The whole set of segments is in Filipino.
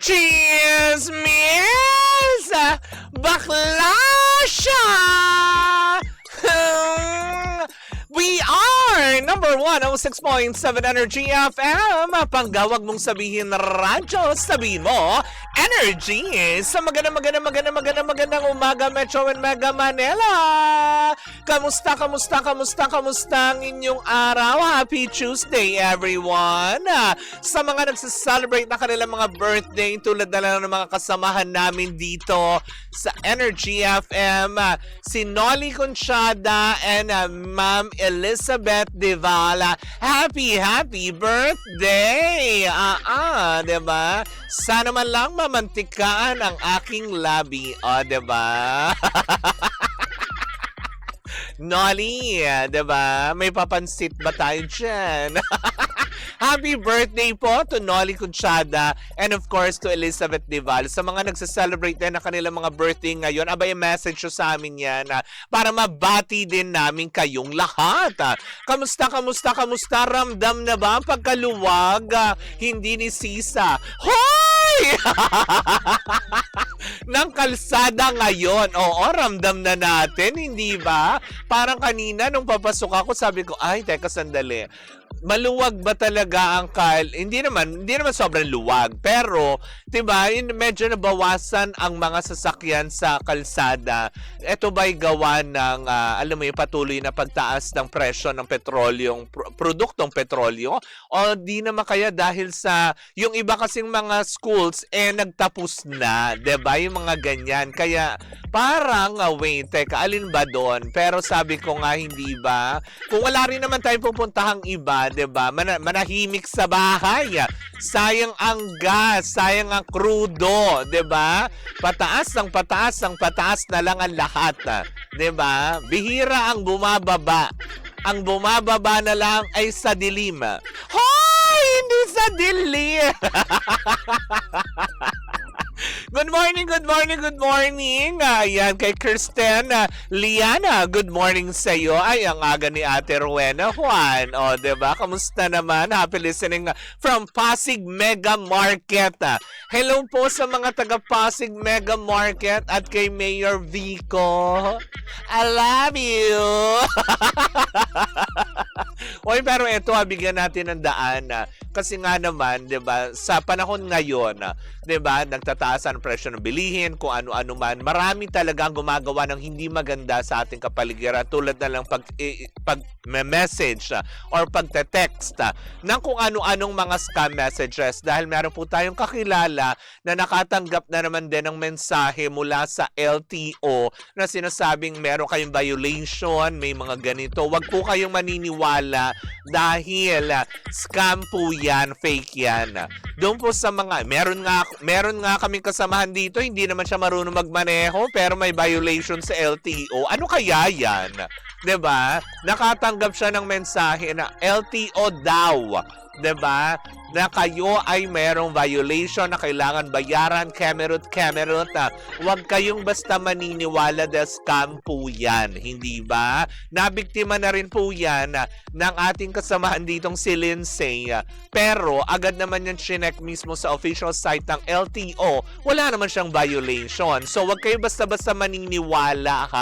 Chismis! Bakla siya! We are number 1, 06.7 Energy FM. Panggawag mong sabihin radyo, sabihin mo Energy sa magandang umaga Metro and Mega Manila. Kamusta ang inyong araw? Happy Tuesday everyone. Sa mga nagsaselebrate na kanilang mga birthday tulad na lang ng mga kasamahan namin dito sa Energy FM, si Nolly Conchada and Ma'am Elizabeth Divala. Happy birthday! Diba? Sana man lang mamantikaan ang aking labi. Diba? Nolly, diba? May papansit ba tayo dyan? Happy birthday po to Nolly Conchada and of course to Elizabeth Dival. Sa mga nagsaselebrate din na kanilang mga birthday ngayon, abay message nyo sa amin yan para mabati din namin kayong lahat. Kamusta? Ramdam na ba ang pagkaluwag? Hindi ni Sisa. Hoy! Ng kalsada ngayon. Oo, ramdam na natin, hindi ba? Parang kanina nung papasok ako, sabi ko, ay, teka sandali. Maluwag ba talaga ang Hindi naman sobrang luwag. Pero, 'di ba, medyo nabawasan ang mga sasakyan sa kalsada. Ito ba'y gawa ng alam mo yung patuloy na pagtaas ng presyo ng petrolyong produktong petrolyo o di naman kaya dahil sa yung iba kasing mga schools nagtapos na, 'di ba? Yung mga ganyan. Kaya parang wait, teka, alin ba doon? Pero sabi ko nga hindi ba? Kung wala rin naman tayong pupuntahang iba, 'di ba? Manahimik sa bahay. Sayang ang gas, sayang ang krudo, 'di ba? Pataas na lang ang lahat, 'di ba? Bihira ang bumababa. Ang bumababa na lang ay sa dilim. Hoy, hindi sa dilim. Good morning. Ayan, kay Kristen Liana, good morning sa iyo. Ay, ang aga ni Ate Rowena Juan. O, diba? Kamusta naman? Happy listening from Pasig Mega Market. Hello po sa mga taga Pasig Mega Market at kay Mayor Vico. I love you. Oy, pero ito, bigyan natin ng daan. Kasi nga naman, 'di ba, sa panahon ngayon, 'di ba, nagtataas ang presyo ng bilihin, kung ano-ano man. Marami talaga ang gumagawa ng hindi maganda sa ating kapaligiran tulad na lang pag-message or pagte-text ng kung ano-anong mga scam messages dahil meron po tayong kakilala na nakatanggap na naman din ng mensahe mula sa LTO na sinasabing meron kayong violation, may mga ganito. Huwag po kayong maniniwala dahil scam po yan, fake yan. Doon po sa mga, meron nga kaming kasamahan dito, hindi naman siya marunong magmaneho pero may violation sa LTO. Ano kaya yan? 'Di ba? Nakatanggap siya ng mensahe na LTO daw, 'di ba? Na kayo ay merong violation na kailangan bayaran, kemerut. Huwag kayong basta maniniwala dahil scam po yan, hindi ba? Nabiktima na rin po yan ng ating kasamahan ditong si Lindsay. Pero agad naman yan chinek mismo sa official site ng LTO. Wala naman siyang violation. So huwag kayo basta-basta maniniwala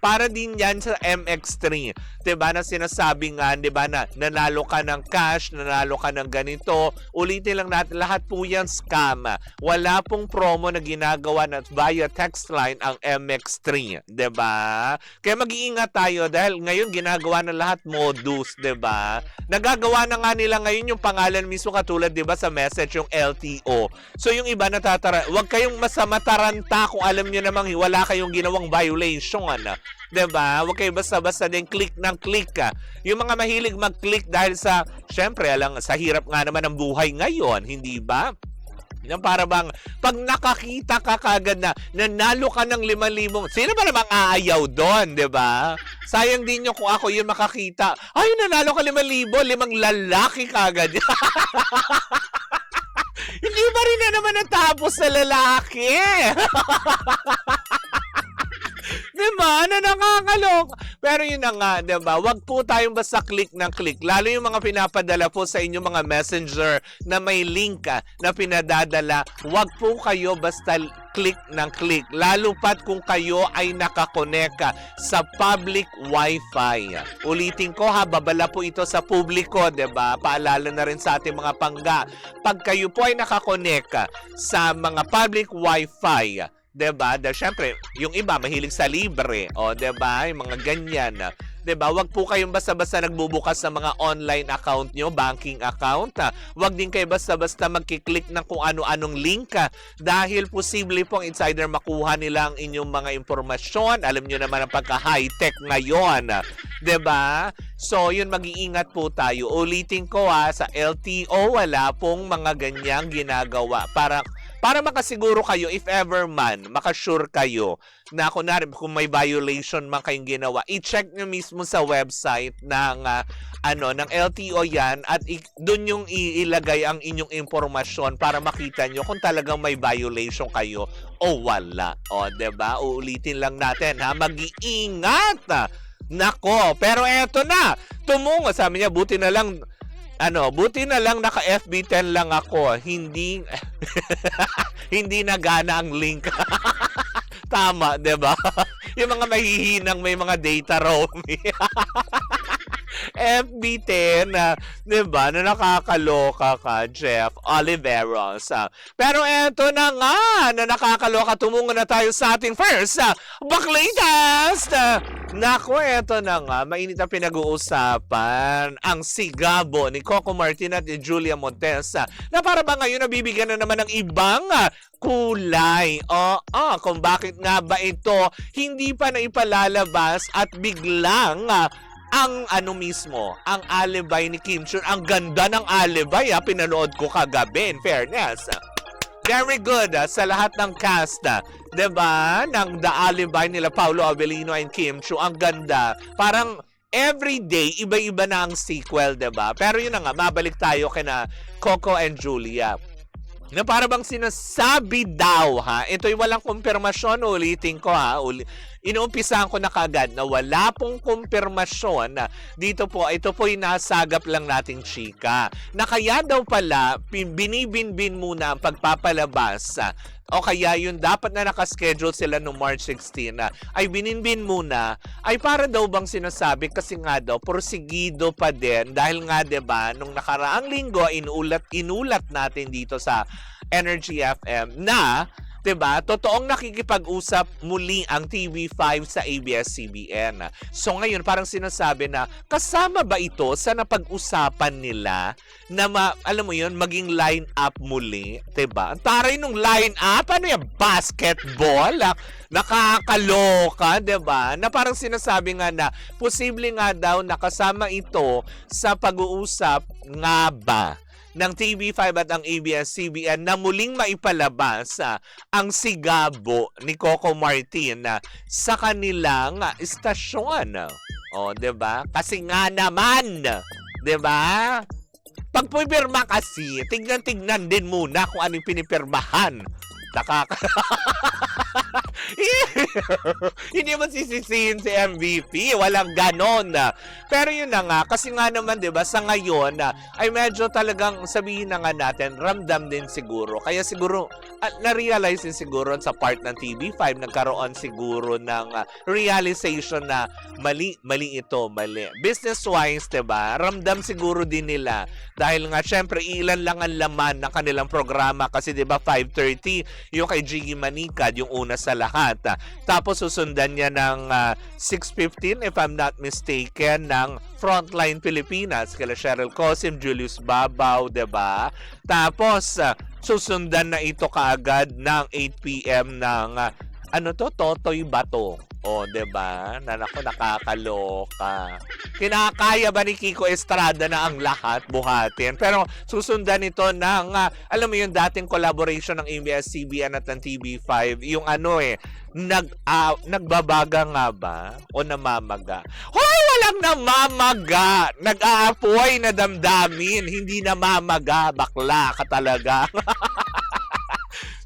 para din yan sa MX3. Diba na sinasabi nga, diba na nanalo ka ng cash, nanalo ka ng ganito. Ulitin lang natin, lahat po yan scam. Wala pong promo na ginagawa na via text line ang MX3, 'di ba? Kaya mag-iingat tayo dahil ngayon ginagawa na lahat modus, 'di ba? Nagagawa na nga nila ngayon yung pangalan mismo katulad 'di ba sa message yung LTO. So yung iba huwag kayong mataranta kung alam niyo namang wala kayong ginawang violation. 'Di ba? Huwag kayo basta-basta din click ng click. Yung mga mahilig mag-click dahil sa, syempre, sa hirap nga naman ng buhay ngayon, hindi ba? Yung para bang, pag nakakita ka kagad na nanalo ka ng 5,000, sino ba namang aayaw doon, di ba? Sayang din nyo kung ako yun makakita. Ay, nanalo ka 5,000, 5 lalaki kagad. Hindi ba rin na naman natapos sa lalaki? Diba? Na nakakaloka. Pero yun na nga, 'di ba? Wag po tayong basta click ng click. Lalo yung mga pinapadala po sa inyong mga messenger na may link na pinadadala, wag po kayo basta click ng click. Lalo pat kung kayo ay nakakonect sa public wifi. Ulitin ko ha, babala po ito sa publiko, 'di ba? Paalala na rin sa ating mga pangga. Pag kayo po ay nakakonect sa mga public wifi, 'di ba? Dahil syempre, yung iba mahilig sa libre, o 'di ba? Yung mga ganyan. 'Di ba? Wag po kayong basta-basta nagbubukas ng mga online account nyo, banking account. Wag din kayo basta-basta magki-click ng kung ano-anong link dahil posible pong insider makuha nila ang inyong mga impormasyon. Alam niyo naman ang pagka-high-tech ngayon, 'di ba? So, yun, mag-iingat po tayo. Ulitin ko sa LTO wala pong mga ganyang ginagawa para makasiguro kayo, if ever man, makasure kayo na kunwari kung may violation man kayong ginawa, i-check nyo mismo sa website ng ng LTO yan at doon yung iilagay ang inyong impormasyon para makita nyo kung talagang may violation kayo o wala. O, 'di ba? Uulitin lang natin ha, mag-iingat. Nako, pero eto na. Tumungo, sabi niya, buti na lang naka FB10 lang ako. Hindi hindi nagana ang link. Tama, 'di ba? Yung mga mahihinang may mga data roaming. FB10, 'di ba? Na nakakaloka ka, Jeff Oliveros. Pero eto na nga, na nakakaloka, tumungo na tayo sa ating first Baklatest. Nako, eto na nga, mainit ang pinag-uusapan ang sigabo ni Coco Martin at ni Julia Montes na para ba ngayon nabibigyan na naman ng ibang kulay. Kung bakit nga ba ito hindi pa na ipalalabas at biglang ang ang alibay ni Kim Chiu. Ang ganda ng alibay, pinanood ko kagabi, in fairness. Very good sa lahat ng cast, 'di ba? Ng The Alibay nila Paolo Avellino and Kim Chiu. Ang ganda. Parang everyday iba-iba na ang sequel, 'di ba? Pero yun na nga, mabalik tayo kina Coco and Julia. Na para bang sinasabi daw ito'y walang kumpirmasyon, ulitin ko inuumpisahan ko na kagad na wala pong kumpirmasyon na dito po, ito po'y nasagap lang nating chika. Na kaya daw pala, binibinbin muna ang pagpapalabas o kaya yun dapat na nakaschedule sila noong March 16 ay bininbin muna, ay para daw bang sinasabi kasi nga daw, porsigido pa din dahil nga 'di ba nung nakaraang linggo inulat natin dito sa Energy FM na 'di ba? Totoong nakikipag-usap muli ang TV5 sa ABS-CBN. So ngayon parang sinasabi na kasama ba ito sa napag-usapan nila na alam mo 'yun, maging line up muli, 'di ba? Ang taray nung line up, ano 'yan, basketball? Nakakaloka, 'di ba? Na parang sinasabi nga na posible nga daw nakasama ito sa pag-uusap nga ba ng TV5 at ang ABS-CBN na muling maipalabas ang sigabo ni Coco Martin sa kanilang istasyon. O, 'di ba? Kasi nga naman, 'di ba? Pag pumipirma kasi, tignan-tignan din muna kung anong pinipirmahan. Hindi mo sisisihin si MVP, walang ganon. Pero yun na nga, kasi nga naman 'di ba sa ngayon ay medyo talagang sabihin na nga natin, ramdam din siguro. Kaya siguro na-realize din siguro sa part ng TV5, nagkaroon siguro ng realization na mali ito. Business-wise, 'di ba? Ramdam siguro din nila dahil nga syempre ilan lang ang laman ng kanilang programa kasi 'di ba 5:30 yung kay Jiggy Manikad, yung una sa lahat. Tapos susundan niya ng 6:15 if I'm not mistaken ng Frontline Pilipinas kila Cheryl Cosim, Julius Babaw, 'di ba? Tapos susundan na ito kaagad ng 8 PM ng Totoy Bato. O, 'di ba? Nakakaloka. Kinakaya ba ni Kiko Estrada na ang lahat buhatin? Pero susundan ito ng alam mo yung dating collaboration ng ABS-CBN at ng TV5, yung nagbabaga nga ba o namamaga? Hoy, walang namamaga. Nag-aapoy na damdamin, hindi namamaga. Bakla ka talaga.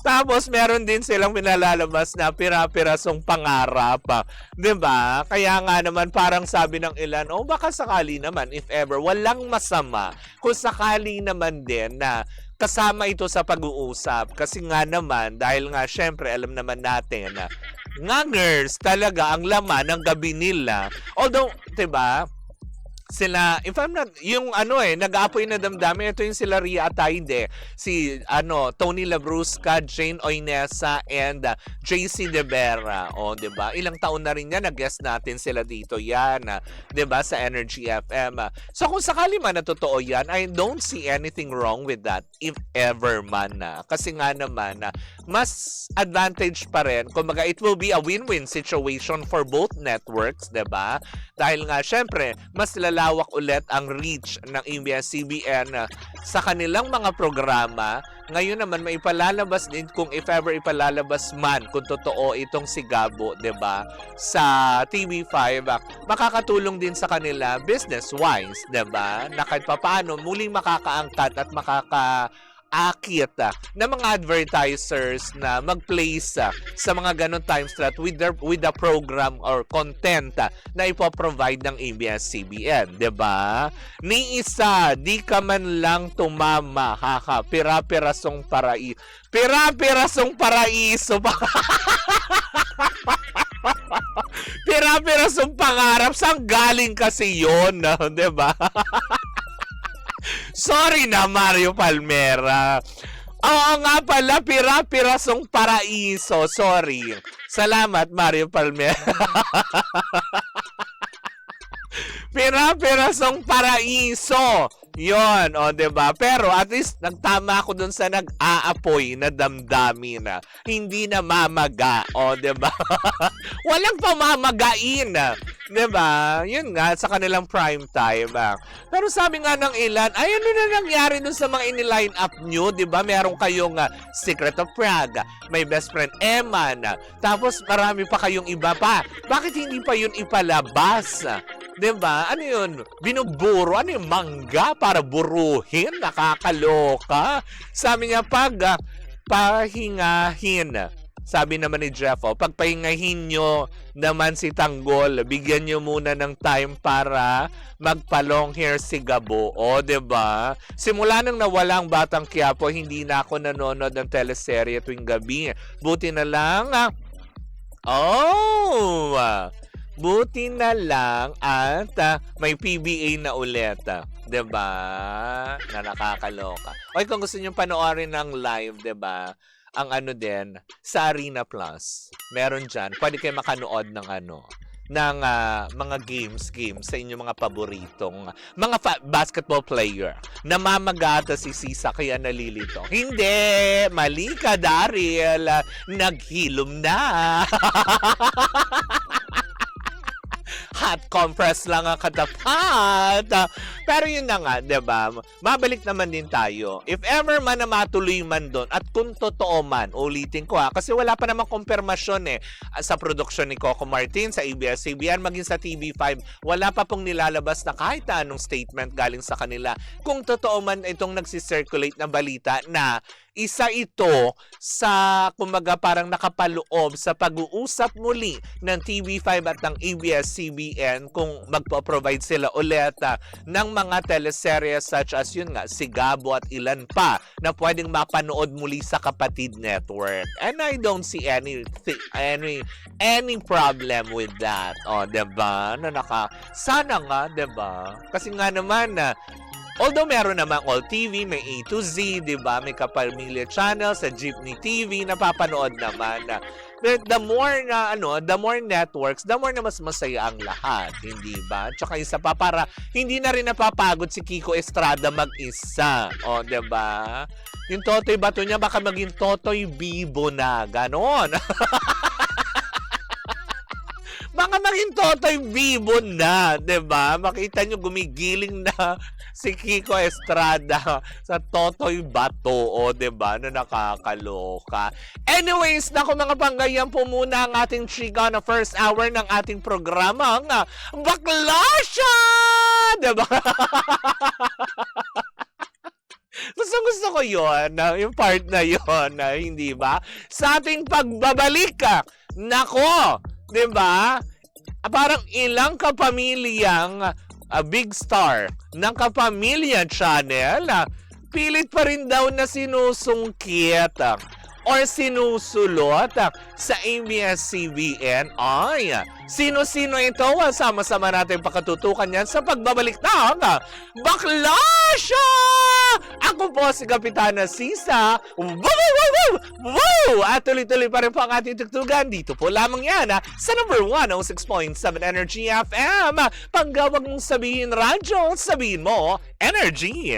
Tapos meron din silang pinalalabas na pira-pirasong pangarap. 'Di ba? Kaya nga naman parang sabi ng ilan, oh baka sakali naman if ever, walang masama kung sakali naman din na kasama ito sa pag-uusap. Kasi nga naman, dahil nga syempre alam naman natin na ngangers talaga ang laman ng gabi nila. Although, 'di ba? Sila, if I'm not, yung nag-aapoy na damdamin, ito yung sila Ria Ataide, si Tony Labrusca, Jane Oinesa, and JC De Vera. O, diba? Ilang taon na rin yan, nag-guest natin sila dito yan, diba? Sa Energy FM. So, kung sakali man na totoo yan, I don't see anything wrong with that, if ever man na. Kasi nga naman, mas advantage pa rin. Kumbaga, it will be a win-win situation for both networks, diba? Dahil nga, syempre, mas lalawak ulit ang reach ng ABS-CBN sa kanilang mga programa. Ngayon naman, may ipalalabas din kung if ever ipalalabas man, kung totoo itong si Gabo, 'di ba, sa TV5, makakatulong din sa kanila business-wise, 'di ba? Na kahit papaano muling makakaangkat at makakaakit ng mga advertisers na mag-place sa mga ganong time slot with the program or content na ipoprovide ng ABS-CBN, 'di ba? Ni isa, di ka man lang tumama, haha, pira-pirasong paraiso. Pira-pirasong paraiso pa. Pira-pirasong pangarap, saan galing kasi 'yon, 'di ba? Sorry na, Mario Palmera. Oo nga pala, pira-pirasong paraiso. Sorry. Salamat, Mario Palmera. Pira-pirasong paraiso. Yon, o, diba? Pero at least nagtama ako dun sa nag-aapoy na damdamin na hindi na mamaga, o, diba? Walang pamamagain, diba? Yun nga, sa kanilang prime time. Pero sabi nga ng ilan, ay ano na nangyari dun sa mga iniline up nyo, diba? Meron kayong Secret of Prague, may best friend Eman, tapos marami pa kayong iba pa. Bakit hindi pa yun ipalabas? Diba? Ano yun? Binuburo? Ano yung mangga para buruhin? Nakakaloka. Sabi niya, pahingahin. Sabi naman ni Jeff, pagpahingahin nyo naman si Tanggol, bigyan nyo muna ng time para magpa-long hair si Gabo. O, diba? Simula nang nawala ang Batang Quiapo, hindi na ako nanonood ng teleserye tuwing gabi. Buti na lang, buti na lang at may PBA na ulit. 'Di ba? Na nakakaloka. Okay, kung gusto niyo panoorin ng live, 'di ba? Ang din sa Arena Plus. Meron diyan. Pwede kayo makanood ng ng mga games sa inyong mga paboritong mga basketball player. Namamagata si Sisa kaya nalilito. Hindi! Mali ka, Daryl! Naghilom na! Hot compress lang ang katapat. Pero yun na nga, diba? Mabalik naman din tayo. If ever man na matuloy man doon, at kung totoo man, ulitin ko kasi wala pa namang kumpirmasyon sa produksyon ni Coco Martin, sa ABS-CBN, maging sa TV5, wala pa pong nilalabas na kahit anong statement galing sa kanila. Kung totoo man itong nagsisirculate na balita na isa ito sa, kumaga parang nakapaloob sa pag-uusap muli ng TV5 at ng ABS-CBN kung magpo-provide sila ulit ng mga teleserye such as yun nga, si Gabo at ilan pa na pwedeng mapanood muli sa Kapatid Network. And I don't see any problem with that. O, diba? Sana nga, diba? Kasi nga naman although meron namang All TV, may A to Z, diba? May Kapamilya Channel, sa Jeepney TV, napapanood naman. But the more networks, the more na mas masaya ang lahat, hindi ba? Tsaka isa pa, para hindi na rin napapagod si Kiko Estrada mag-isa. O, diba? Yung Totoy Bato niya, baka maging Totoy Bibo na, ganon. Baka maging Totoy Bibo na, 'di ba? Makita nyo gumigiling na si Kiko Estrada sa Totoy Bato, o 'di ba? Na nakakaloka. Anyways, naku mga panggayan po muna ang ating chika na first hour ng ating programa, Bakla Siya! 'Di ba? Gusto ko yun, yung part na yun, hindi ba? Sa ating pagbabalik, nako, di ba? Parang ilang kapamilyang big star ng Kapamilya Channel, pilit pa rin daw na sinusungkit or sinusulot sa ABS-CBN. Ay, sino-sino ito? Sama-sama natin pakatutukan yan sa pagbabalik ng Bakla Siya! Ako po si Kapitana Sisa. Wow! At tuloy-tuloy pa rin po ang ating tugtugan. Dito po lamang yan sa number 106.7 Energy FM. Panggawag mong sabihin radyo, sabihin mo Energy.